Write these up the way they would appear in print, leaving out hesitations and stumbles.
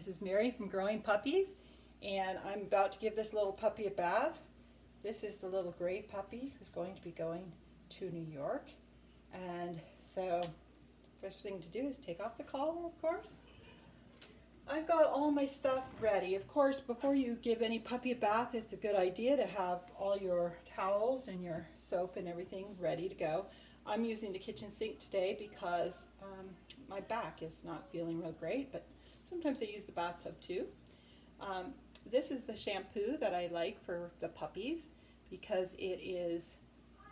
This is Mary from Growing Puppies, and I'm about to give this little puppy a bath. This is the little gray puppy who's going to be going to New York. And so, first thing to do is take off the collar, of course. I've got all my stuff ready. Of course, before you give any puppy a bath, it's a good idea to have all your towels and your soap and everything ready to go. I'm using the kitchen sink today because my back is not feeling real great, but sometimes I use the bathtub too. This is the shampoo that I like for the puppies because it is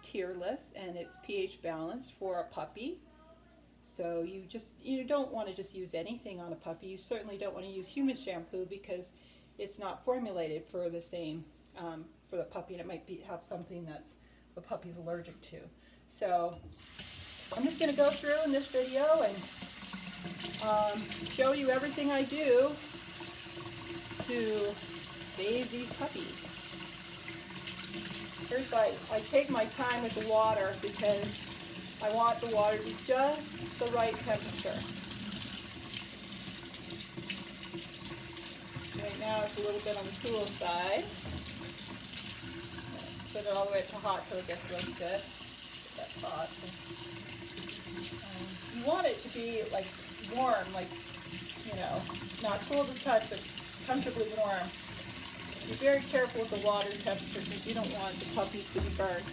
tearless and it's pH balanced for a puppy. So you don't want to just use anything on a puppy. You certainly don't want to use human shampoo because it's not formulated for the same for the puppy, and it might have something that's the puppy's allergic to. So I'm just going to go through in this video and show you everything I do to bathe these puppies. First, I take my time with the water because I want the water to be just the right temperature. Right now it's a little bit on the cool side. Put it all the way up to hot till it gets really good. That's hot. You want it to be like warm, like, you know, not cool to touch, but comfortably warm. Be very careful with the water temperature because you don't want the puppies to be burnt.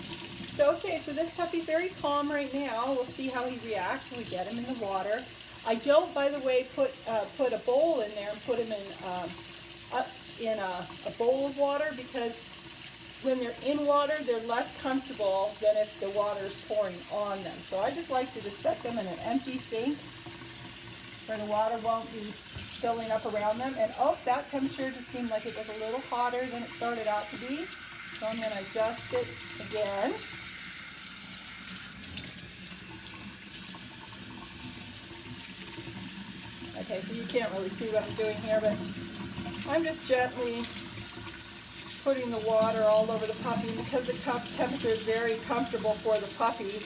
So, okay, so this puppy's very calm right now. We'll see how he reacts when we get him in the water. I don't, by the way, put a bowl in there and put him in a bowl of water because when they're in water, they're less comfortable than if the water is pouring on them. So I just like to just set them in an empty sink where the water won't be filling up around them. And oh, that temperature just seemed like it was a little hotter than it started out to be. So I'm going to adjust it again. Okay, so you can't really see what I'm doing here, but I'm just gently putting the water all over the puppy. And because the temperature is very comfortable for the puppy,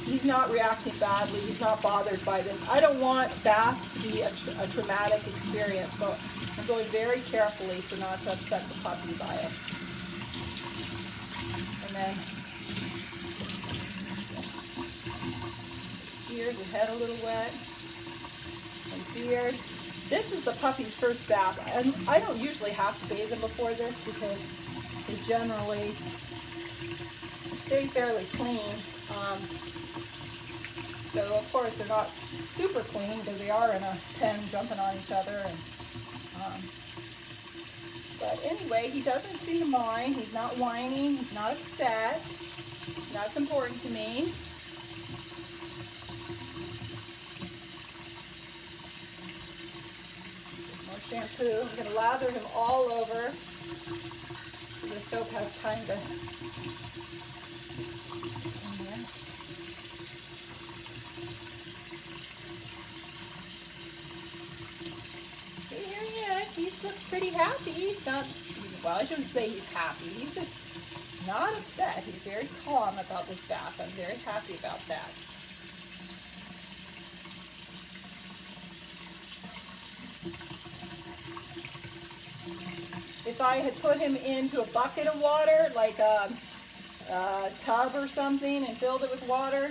he's not reacting badly. He's not bothered by this. I don't want baths to be a traumatic experience, so I'm going very carefully so not to upset the puppy by it. And then ears, his head a little wet, and beard. This is the puppy's first bath, and I don't usually have to bathe them before this because they generally stay fairly clean. So of course they're not super clean because they are in a pen jumping on each other. But anyway, he doesn't seem to mind. He's not whining. He's not upset. That's important to me. More shampoo. I'm going to lather him all over so the soap has time to. He looks pretty happy. He's not, well, I shouldn't say he's happy. He's just not upset. He's very calm about this bath. I'm very happy about that. If I had put him into a bucket of water, like a tub or something, and filled it with water,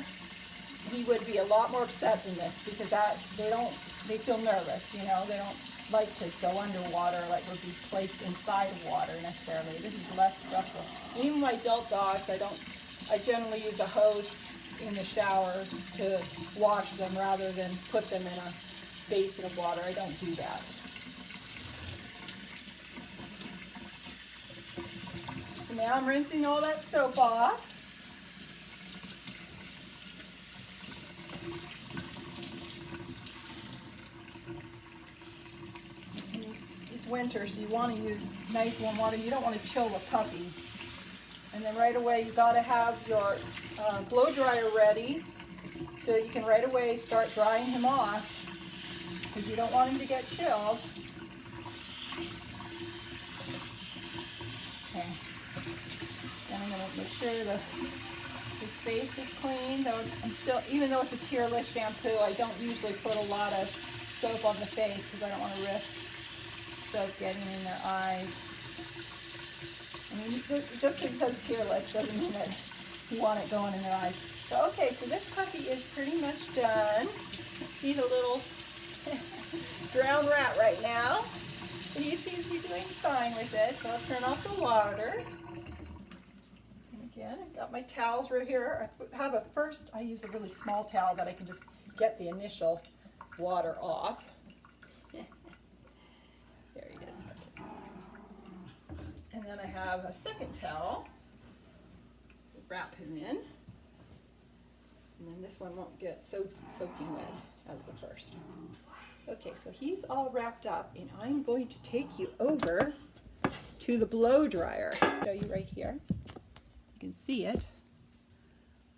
he would be a lot more upset than this because they feel nervous, you know, they don't like to go underwater, like would be placed inside of water necessarily. This is less stressful. Even my adult dogs, I generally use a hose in the shower to wash them rather than put them in a basin of water. I don't do that. So now I'm rinsing all that soap off. Winter, so you want to use nice warm water. You don't want to chill the puppy. And then right away you got to have your blow dryer ready so you can right away start drying him off because you don't want him to get chilled. Okay. Then I'm going to make sure his face is clean. Though I'm still, even though it's a tearless shampoo, I don't usually put a lot of soap on the face because I don't want to risk soap getting in their eyes. I mean, just because it says tearless doesn't mean that you want it going in their eyes. So, okay, so this puppy is pretty much done. He's a little drowned rat right now, but he seems to be doing fine with it. So I'll turn off the water. And again, I've got my towels right here. I use a really small towel that I can just get the initial water off. There he is. Okay. And then I have a second towel to wrap him in. And then this one won't get soaking wet as the first. Okay, so he's all wrapped up, and I'm going to take you over to the blow dryer. I'll show you right here. You can see it.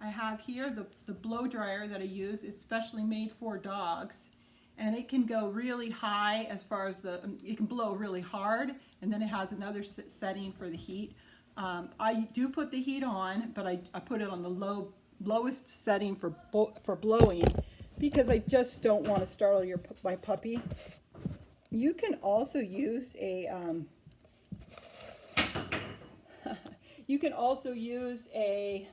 I have here the blow dryer that I use. It's specially made for dogs, and it can go really high as far as it can blow really hard, and then it has another setting for the heat. I do put the heat on, but I put it on the lowest setting for blowing because I just don't want to startle my puppy. You can also use a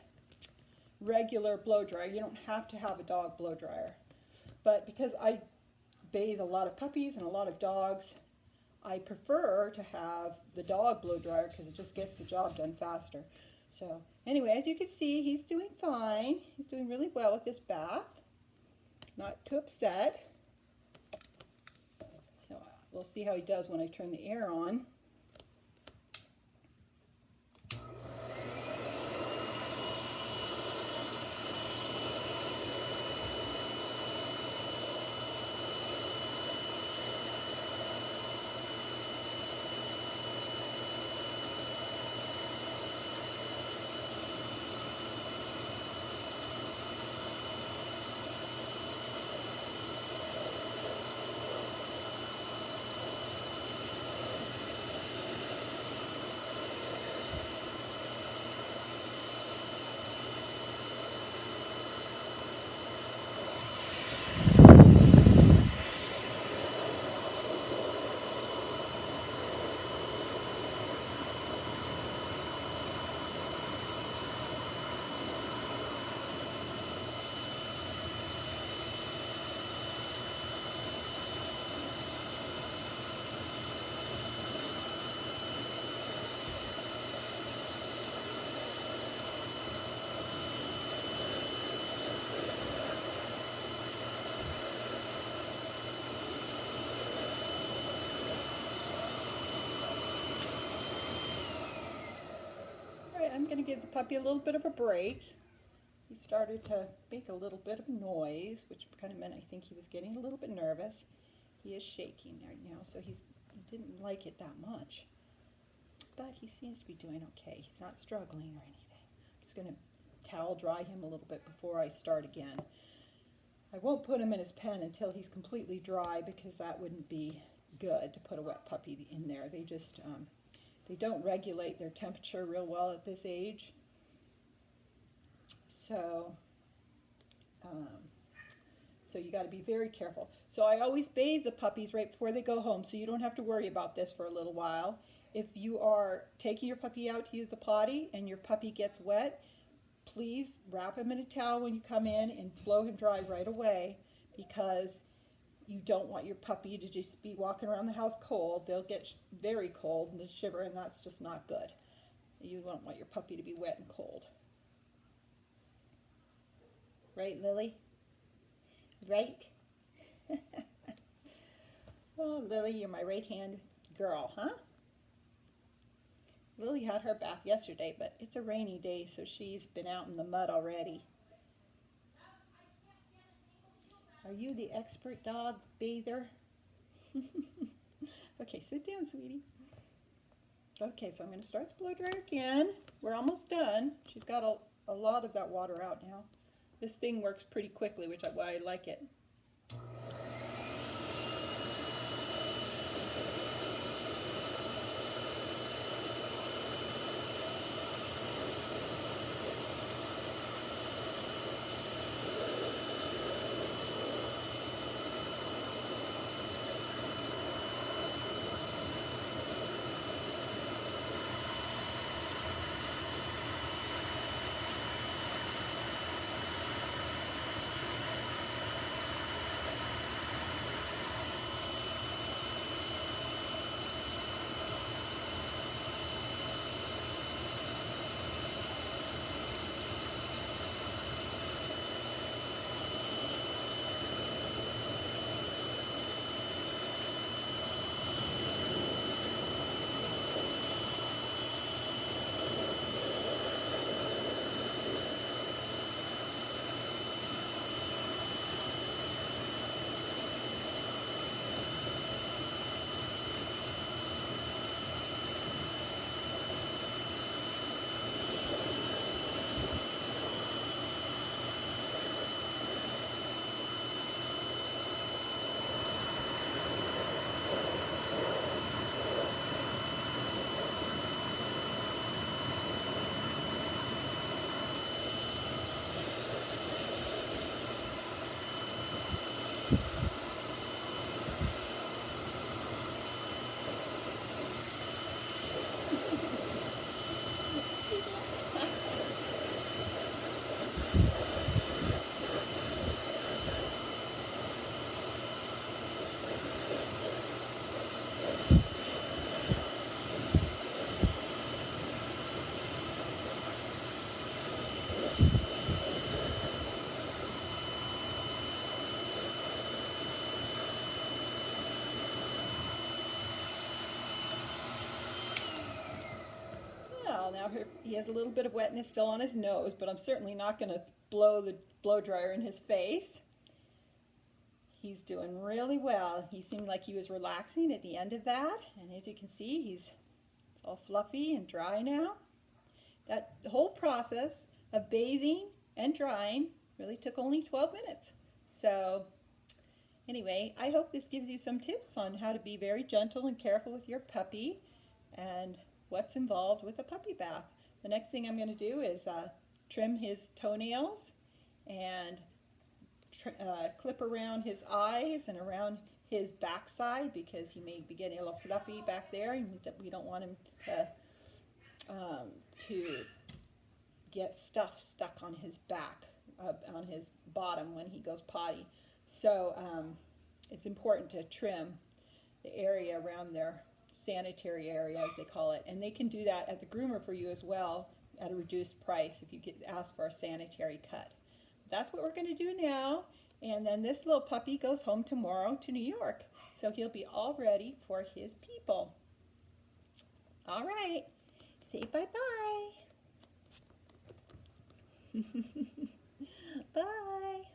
regular blow dryer. You don't have to have a dog blow dryer. But because I bathe a lot of puppies and a lot of dogs, I prefer to have the dog blow dryer because it just gets the job done faster. So anyway, as you can see, he's doing fine. He's doing really well with this bath. Not too upset. So we'll see how he does when I turn the air on. I'm going to give the puppy a little bit of a break. He started to make a little bit of noise, which kind of meant I think he was getting a little bit nervous. He is shaking right now, so he didn't like it that much. But he seems to be doing okay. He's not struggling or anything. I'm just going to towel dry him a little bit before I start again. I won't put him in his pen until he's completely dry because that wouldn't be good to put a wet puppy in there. They just they don't regulate their temperature real well at this age. So you got to be very careful. So I always bathe the puppies right before they go home, so you don't have to worry about this for a little while. If you are taking your puppy out to use the potty and your puppy gets wet, please wrap him in a towel when you come in and blow him dry right away, because you don't want your puppy to just be walking around the house cold. They'll get very cold and shiver, and that's just not good. You don't want your puppy to be wet and cold. Right, Lily? Right? Oh, Lily, you're my right-hand girl, huh? Lily had her bath yesterday, but it's a rainy day, so she's been out in the mud already. Are you the expert dog bather? Okay, sit down, sweetie. Okay, so I'm going to start the blow dryer again. We're almost done. She's got a lot of that water out now. This thing works pretty quickly, which is why I like it. Now he has a little bit of wetness still on his nose, but I'm certainly not going to blow the blow dryer in his face. He's doing really well. He seemed like he was relaxing at the end of that, and as you can see, it's all fluffy and dry now. That whole process of bathing and drying really took only 12 minutes. So anyway, I hope this gives you some tips on how to be very gentle and careful with your puppy and what's involved with a puppy bath. The next thing I'm going to do is trim his toenails and clip around his eyes and around his backside because he may be getting a little fluffy back there, and we don't want him to get stuff stuck on his back, on his bottom when he goes potty. So it's important to trim the area around their sanitary area, as they call it, and they can do that at the groomer for you as well at a reduced price if you ask for a sanitary cut. That's what we're going to do now, and then this little puppy goes home tomorrow to New York, so he'll be all ready for his people. All right, say bye-bye. Bye.